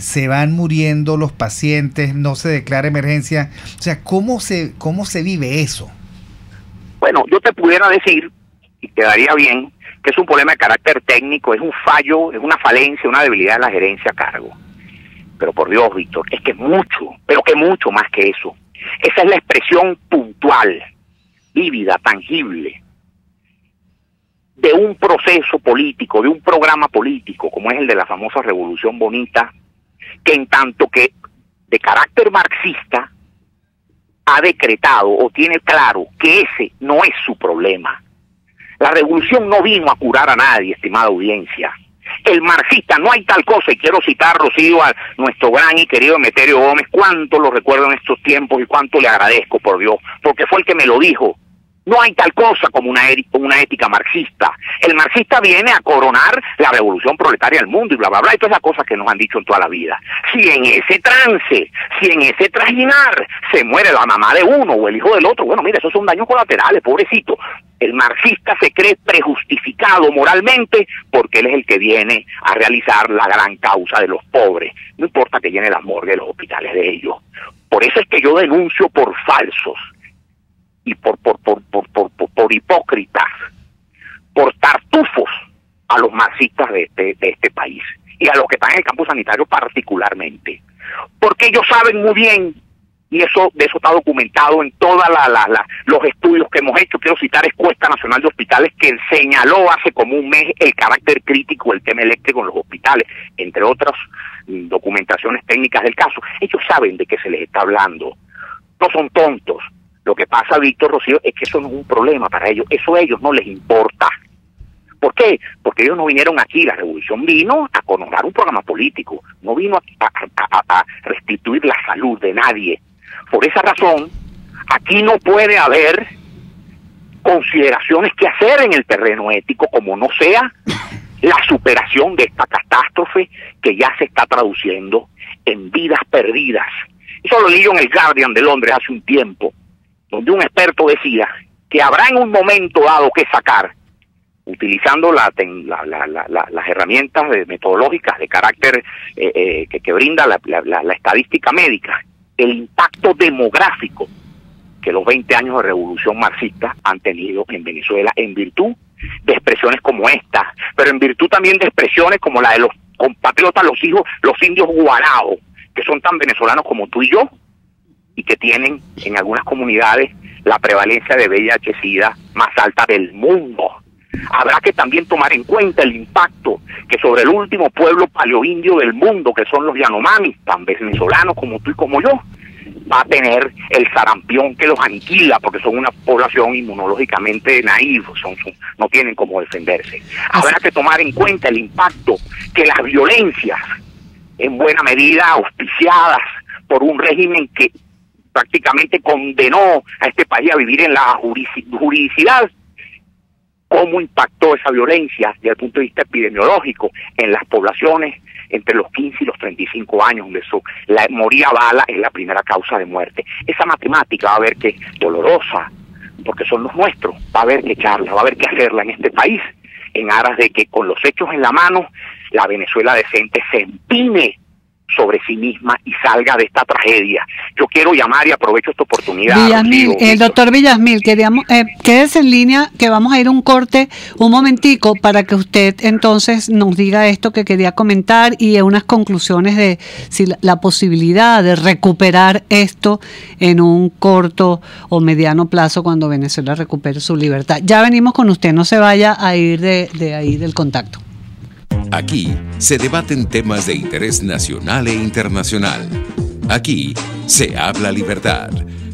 se van muriendo los pacientes, no se declara emergencia? O sea, ¿cómo se vive eso? Bueno, yo te pudiera decir, y quedaría bien, que es un problema de carácter técnico, es un fallo, es una falencia, una debilidad de la gerencia a cargo. Pero por Dios, Víctor, es que es mucho, pero que mucho más que eso. Esa es la expresión puntual, vívida, tangible, de un proceso político, de un programa político, como es el de la famosa Revolución Bonita, que en tanto que de carácter marxista ha decretado o tiene claro que ese no es su problema. La revolución no vino a curar a nadie, estimada audiencia. El marxista, no hay tal cosa, y quiero citar, Rocío, a nuestro gran y querido Emeterio Gómez, cuánto lo recuerdo en estos tiempos y cuánto le agradezco, por Dios, porque fue el que me lo dijo. No hay tal cosa como una ética marxista. El marxista viene a coronar la revolución proletaria del mundo y bla, bla, bla, y todas las cosas que nos han dicho en toda la vida. Si en ese trance, si en ese trajinar se muere la mamá de uno o el hijo del otro, bueno, mira, esos son daños colaterales, pobrecito. El marxista se cree prejustificado moralmente porque él es el que viene a realizar la gran causa de los pobres. No importa que llene las morgues de los hospitales de ellos. Por eso es que yo denuncio por falsos y por hipócritas, por tartufos a los marxistas de este país y a los que están en el campo sanitario particularmente, porque ellos saben muy bien, y de eso está documentado en todos los estudios que hemos hecho. Quiero citar Encuesta Nacional de Hospitales, que señaló hace como un mes el carácter crítico del tema eléctrico en los hospitales, entre otras documentaciones técnicas del caso. Ellos saben de qué se les está hablando, no son tontos. Lo que pasa, Víctor, Rocío, es que eso no es un problema para ellos, eso a ellos no les importa. ¿Por qué? Porque ellos no vinieron aquí, la revolución vino a coronar un programa político, no vino a restituir la salud de nadie. Por esa razón, aquí no puede haber consideraciones que hacer en el terreno ético, como no sea la superación de esta catástrofe que ya se está traduciendo en vidas perdidas. Eso lo leí en el Guardian de Londres hace un tiempo, donde un experto decía que habrá en un momento dado que sacar, utilizando las herramientas metodológicas de carácter que brinda la estadística médica, el impacto demográfico que los 20 años de revolución marxista han tenido en Venezuela, en virtud de expresiones como esta, pero en virtud también de expresiones como la de los compatriotas, los indios guaraos, que son tan venezolanos como tú y yo, y que tienen en algunas comunidades la prevalencia de VIH-Sida más alta del mundo. Habrá que también tomar en cuenta el impacto que sobre el último pueblo paleoindio del mundo, que son los Yanomami, tan venezolanos como tú y como yo, va a tener el sarampión que los aniquila, porque son una población inmunológicamente naïve, no tienen cómo defenderse. Habrá que tomar en cuenta el impacto que las violencias, en buena medida auspiciadas por un régimen que prácticamente condenó a este país a vivir en la juridicidad, cómo impactó esa violencia desde el punto de vista epidemiológico en las poblaciones entre los 15 y los 35 años, donde la morir a bala es la primera causa de muerte. Esa matemática va a haber que, dolorosa, porque son los nuestros, va a haber que echarla, va a haber que hacerla en este país, en aras de que con los hechos en la mano, la Venezuela decente se empine sobre sí misma y salga de esta tragedia. Yo quiero llamar y aprovecho esta oportunidad. Villasmil, doctor Villasmil, queríamos, quédese en línea, que vamos a ir a un corte un momentico para que usted entonces nos diga esto que quería comentar y unas conclusiones de si la posibilidad de recuperar esto en un corto o mediano plazo cuando Venezuela recupere su libertad. Ya venimos con usted, no se vaya a ir de ahí del contacto. Aquí se debaten temas de interés nacional e internacional. Aquí se habla libertad,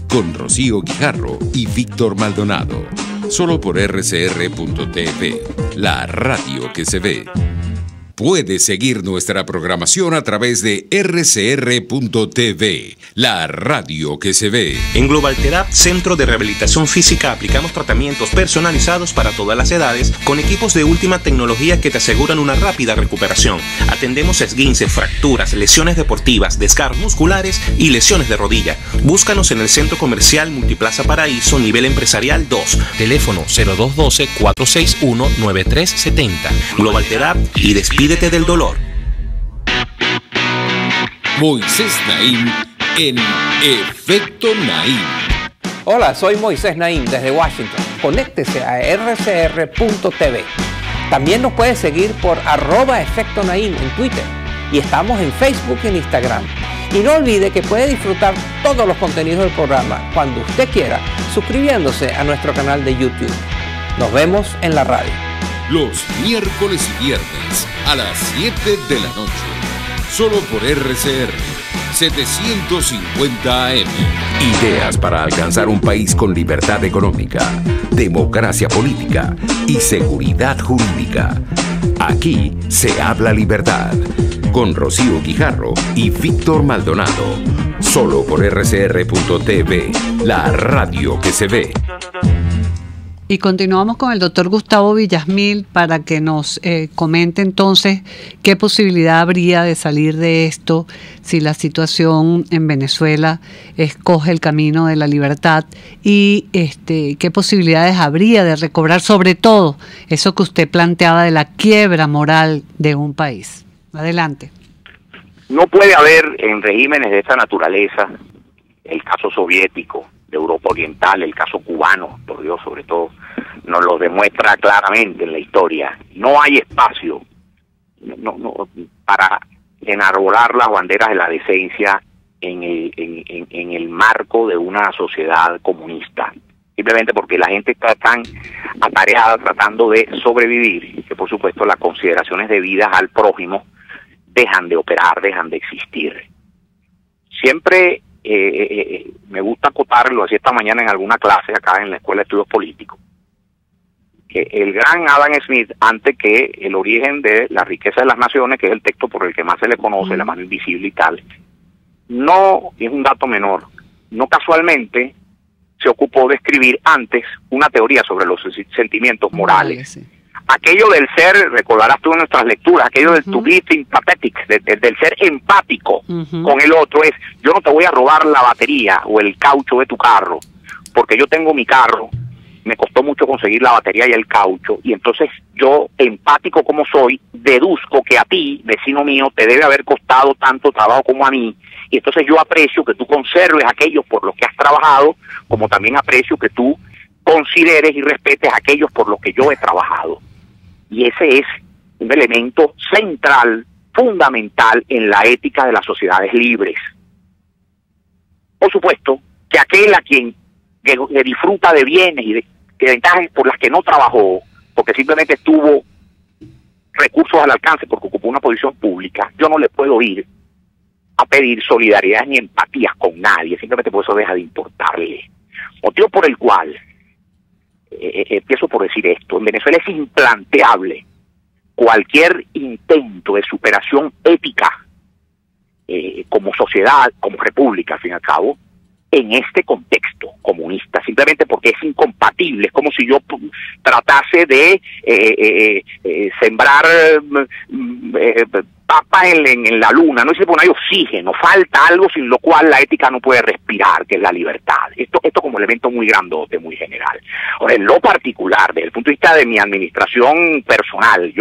con Rocío Guijarro y Víctor Maldonado. Solo por rcr.tv, la radio que se ve. Puedes seguir nuestra programación a través de rcr.tv, la radio que se ve. En Global Therapy, Centro de Rehabilitación Física, aplicamos tratamientos personalizados para todas las edades con equipos de última tecnología que te aseguran una rápida recuperación. Atendemos esguinces, fracturas, lesiones deportivas, desgarros musculares y lesiones de rodilla. Búscanos en el Centro Comercial Multiplaza Paraíso, nivel empresarial 2. Teléfono 0212-461-9370. Global Therapy y despídete del dolor. Moisés Naim en Efecto Naim. Hola, soy Moisés Naim desde Washington. Conéctese a rcr.tv. También nos puede seguir por @Efecto Naim en Twitter. Y estamos en Facebook y en Instagram. Y no olvide que puede disfrutar todos los contenidos del programa cuando usted quiera, suscribiéndose a nuestro canal de YouTube. Nos vemos en la radio. Los miércoles y viernes a las 7 de la noche. Solo por RCR 750 AM. Ideas para alcanzar un país con libertad económica, democracia política y seguridad jurídica. Aquí se habla libertad. Con Rocío Guijarro y Víctor Maldonado. Solo por rcr.tv, la radio que se ve. Y continuamos con el doctor Gustavo Villasmil para que nos comente entonces qué posibilidad habría de salir de esto si la situación en Venezuela escoge el camino de la libertad y qué posibilidades habría de recobrar sobre todo eso que usted planteaba de la quiebra moral de un país. Adelante. No puede haber en regímenes de esa naturaleza, el caso soviético, de Europa Oriental, el caso cubano, por Dios, sobre todo, nos lo demuestra claramente en la historia. No hay espacio para enarbolar las banderas de la decencia en el marco de una sociedad comunista, simplemente porque la gente está tan atareada tratando de sobrevivir que, por supuesto, las consideraciones debidas al prójimo dejan de operar, dejan de existir. Siempre me gusta acotarlo, así esta mañana en alguna clase acá en la Escuela de Estudios Políticos, que el gran Adam Smith, antes que El origen de la riqueza de las naciones, que es el texto por el que más se le conoce, La mano invisible y tal, no es un dato menor, no casualmente se ocupó de escribir antes una teoría sobre los sentimientos morales. Sí. Aquello del ser, recordarás tú en nuestras lecturas, aquello del to be sympathetic, del ser empático con el otro, es: yo no te voy a robar la batería o el caucho de tu carro, porque yo tengo mi carro, me costó mucho conseguir la batería y el caucho, y entonces yo, empático como soy, deduzco que a ti, vecino mío, te debe haber costado tanto trabajo como a mí, y entonces yo aprecio que tú conserves aquellos por los que has trabajado, como también aprecio que tú consideres y respetes aquellos por los que yo he trabajado. Y ese es un elemento central, fundamental en la ética de las sociedades libres. Por supuesto que aquel a quien que disfruta de bienes y de ventajas por las que no trabajó, porque simplemente tuvo recursos al alcance porque ocupó una posición pública, yo no le puedo ir a pedir solidaridad ni empatías con nadie, simplemente por eso deja de importarle. Motivo por el cual empiezo por decir esto: en Venezuela es implanteable cualquier intento de superación ética como sociedad, como república, al fin y al cabo, en este contexto comunista, simplemente porque es incompatible. Es como si yo tratase de sembrar papas en la luna, no dice, bueno, hay oxígeno, falta algo sin lo cual la ética no puede respirar, que es la libertad. Esto como elemento muy grandote, muy general. Ahora, en lo particular, desde el punto de vista de mi administración personal,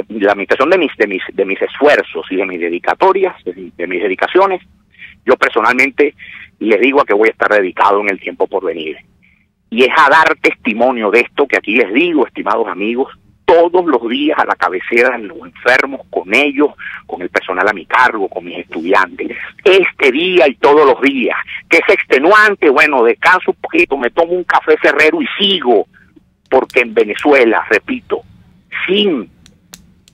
la administración de mis esfuerzos y de mis dedicatorias, de mis dedicaciones, yo personalmente les digo a que voy a estar dedicado en el tiempo por venir. Y es a dar testimonio de esto que aquí les digo, estimados amigos, todos los días a la cabecera de los enfermos, con ellos, con el personal a mi cargo, con mis estudiantes. Este día y todos los días, que es extenuante, bueno, descanso un poquito, me tomo un café Ferrero y sigo, porque en Venezuela, repito, sin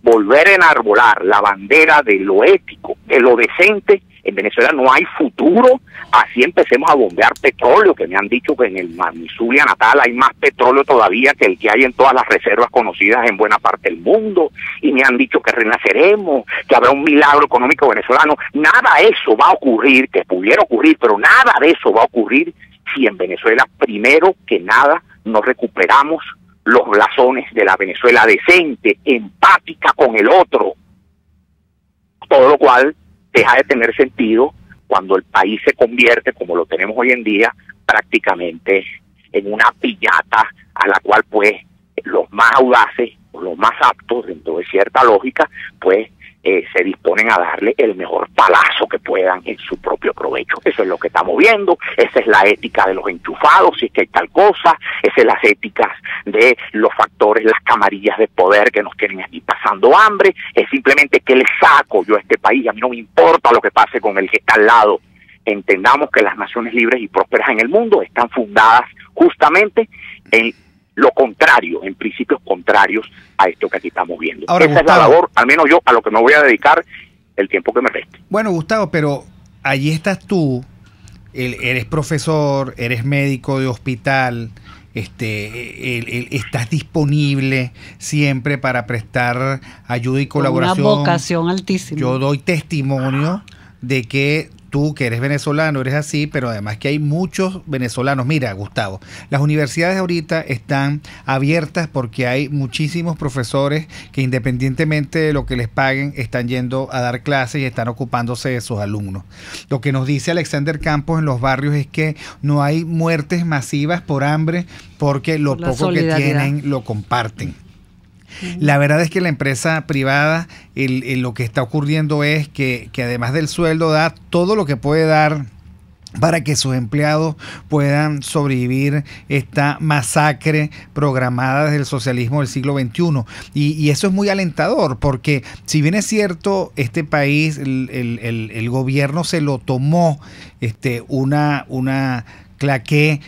volver a enarbolar la bandera de lo ético, de lo decente, en Venezuela no hay futuro. Así empecemos a bombear petróleo, que me han dicho que en mi Zulia natal hay más petróleo todavía que el que hay en todas las reservas conocidas en buena parte del mundo, y me han dicho que renaceremos, que habrá un milagro económico venezolano. Nada de eso va a ocurrir, que pudiera ocurrir, pero nada de eso va a ocurrir si en Venezuela, primero que nada, no recuperamos los blasones de la Venezuela decente, empática con el otro, todo lo cual deja de tener sentido cuando el país se convierte, como lo tenemos hoy en día, prácticamente en una piñata a la cual pues los más audaces, los más aptos, dentro de cierta lógica, pues se disponen a darle el mejor palazo que puedan en su propio provecho. Eso es lo que estamos viendo, esa es la ética de los enchufados, si es que hay tal cosa, esa es las éticas de los factores, las camarillas de poder que nos tienen aquí pasando hambre. Es simplemente que le saco yo a este país, a mí no me importa lo que pase con el que está al lado. Entendamos que las naciones libres y prósperas en el mundo están fundadas justamente en lo contrario, en principios contrarios a esto que aquí estamos viendo. Ahora, esa Gustavo, es la labor, al menos yo, a lo que me voy a dedicar el tiempo que me reste. Bueno, Gustavo, pero allí estás tú, eres profesor, eres médico de hospital, estás disponible siempre para prestar ayuda y colaboración. Una vocación altísima. Yo doy testimonio de que tú, que eres venezolano, eres así, pero además que hay muchos venezolanos. Mira, Gustavo, las universidades ahorita están abiertas porque hay muchísimos profesores que, independientemente de lo que les paguen, están yendo a dar clases y están ocupándose de sus alumnos. Lo que nos dice Alexander Campos en los barrios es que no hay muertes masivas por hambre porque lo poco que tienen lo comparten. La verdad es que la empresa privada, lo que está ocurriendo es que además del sueldo da todo lo que puede dar para que sus empleados puedan sobrevivir esta masacre programada desde el socialismo del siglo XXI. Y eso es muy alentador, porque si bien es cierto, este país, el gobierno se lo tomó una claqué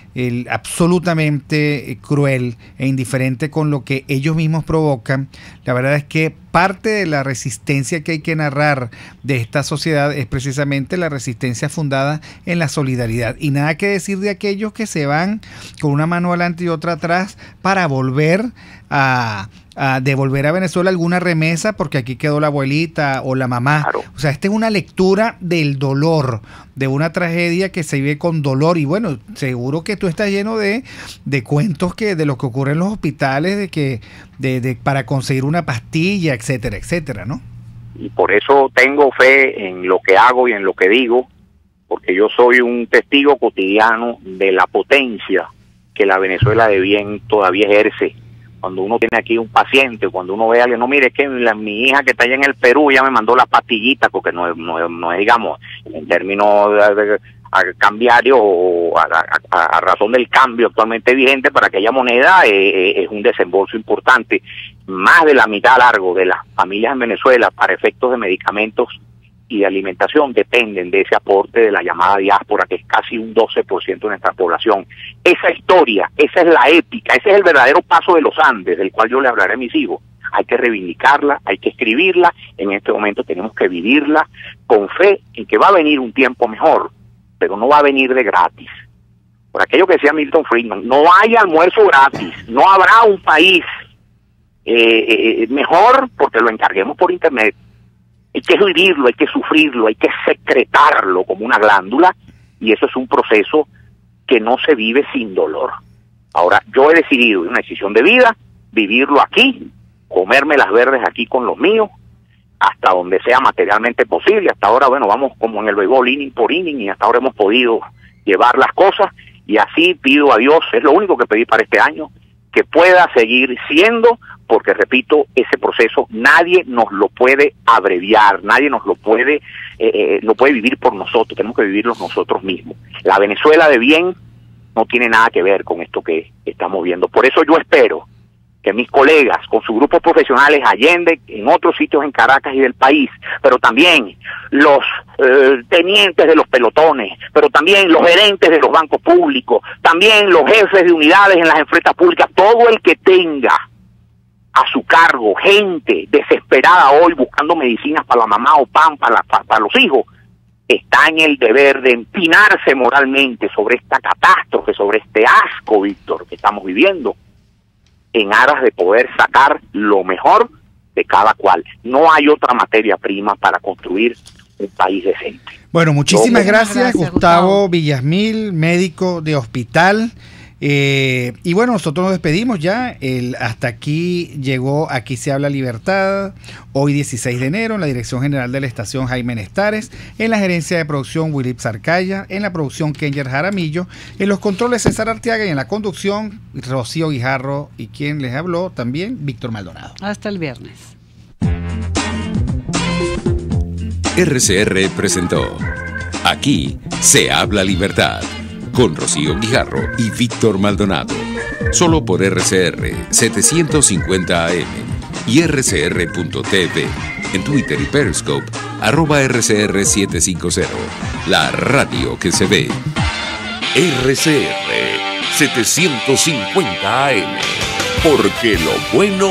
absolutamente cruel e indiferente con lo que ellos mismos provocan. La verdad es que parte de la resistencia que hay que narrar de esta sociedad es precisamente la resistencia fundada en la solidaridad. Y nada que decir de aquellos que se van con una mano adelante y otra atrás para volver a devolver a Venezuela alguna remesa porque aquí quedó la abuelita o la mamá. Claro. O sea, esta es una lectura del dolor, de una tragedia que se vive con dolor. Y bueno, seguro que tú estás lleno de cuentos de lo que ocurre en los hospitales, para conseguir una pastilla, etcétera, etcétera, ¿no? Y por eso tengo fe en lo que hago y en lo que digo, porque yo soy un testigo cotidiano de la potencia que la Venezuela de bien todavía ejerce. Cuando uno tiene aquí un paciente, cuando uno ve a alguien, no, mire, es que mi hija que está allá en el Perú ya me mandó la pastillita, porque no es digamos, en términos cambiario o a razón del cambio actualmente vigente para aquella moneda, es un desembolso importante. Más de la mitad largo de las familias en Venezuela, para efectos de medicamentos y de alimentación, dependen de ese aporte de la llamada diáspora, que es casi un 12% de nuestra población. Esa historia, esa es la épica, ese es el verdadero paso de los Andes, del cual yo le hablaré a mis hijos. Hay que reivindicarla, hay que escribirla, en este momento tenemos que vivirla con fe en que va a venir un tiempo mejor, pero no va a venir de gratis. Por aquello que decía Milton Friedman, no hay almuerzo gratis, no habrá un país mejor porque lo encarguemos por internet. Hay que vivirlo, hay que sufrirlo, hay que secretarlo como una glándula y eso es un proceso que no se vive sin dolor. Ahora, yo he decidido, una decisión de vida, vivirlo aquí, comerme las verdes aquí con los míos, hasta donde sea materialmente posible. Hasta ahora, bueno, vamos como en el béisbol, inning por inning, y hasta ahora hemos podido llevar las cosas, y así pido a Dios, es lo único que pedí para este año, que pueda seguir siendo, porque repito, ese proceso nadie nos lo puede abreviar, nadie nos lo puede vivir por nosotros, tenemos que vivirlo nosotros mismos. La Venezuela de bien no tiene nada que ver con esto que estamos viendo. Por eso yo espero que mis colegas, con sus grupos profesionales allende, en otros sitios en Caracas y del país, pero también los tenientes de los pelotones, pero también los gerentes de los bancos públicos, también los jefes de unidades en las empresas públicas, todo el que tenga a su cargo gente desesperada hoy buscando medicinas para la mamá o pan para los hijos, está en el deber de empinarse moralmente sobre esta catástrofe, sobre este asco, Víctor, que estamos viviendo, en aras de poder sacar lo mejor de cada cual. No hay otra materia prima para construir un país decente. Bueno, muchísimas gracias, Gustavo Villasmil, médico de hospital. Y bueno, nosotros nos despedimos ya. Hasta aquí llegó Aquí se habla libertad, hoy 16 de enero, en la dirección general de la estación Jaime Nestares, en la gerencia de producción Wilip Sarcaya, en la producción Kenyer Jaramillo, en los controles César Arteaga y en la conducción Rocío Guijarro, y quien les habló también, Víctor Maldonado. Hasta el viernes. RCR presentó Aquí se habla libertad, con Rocío Guijarro y Víctor Maldonado, solo por RCR 750 AM y RCR.tv, en Twitter y Periscope, @RCR750, la radio que se ve. RCR 750 AM, porque lo bueno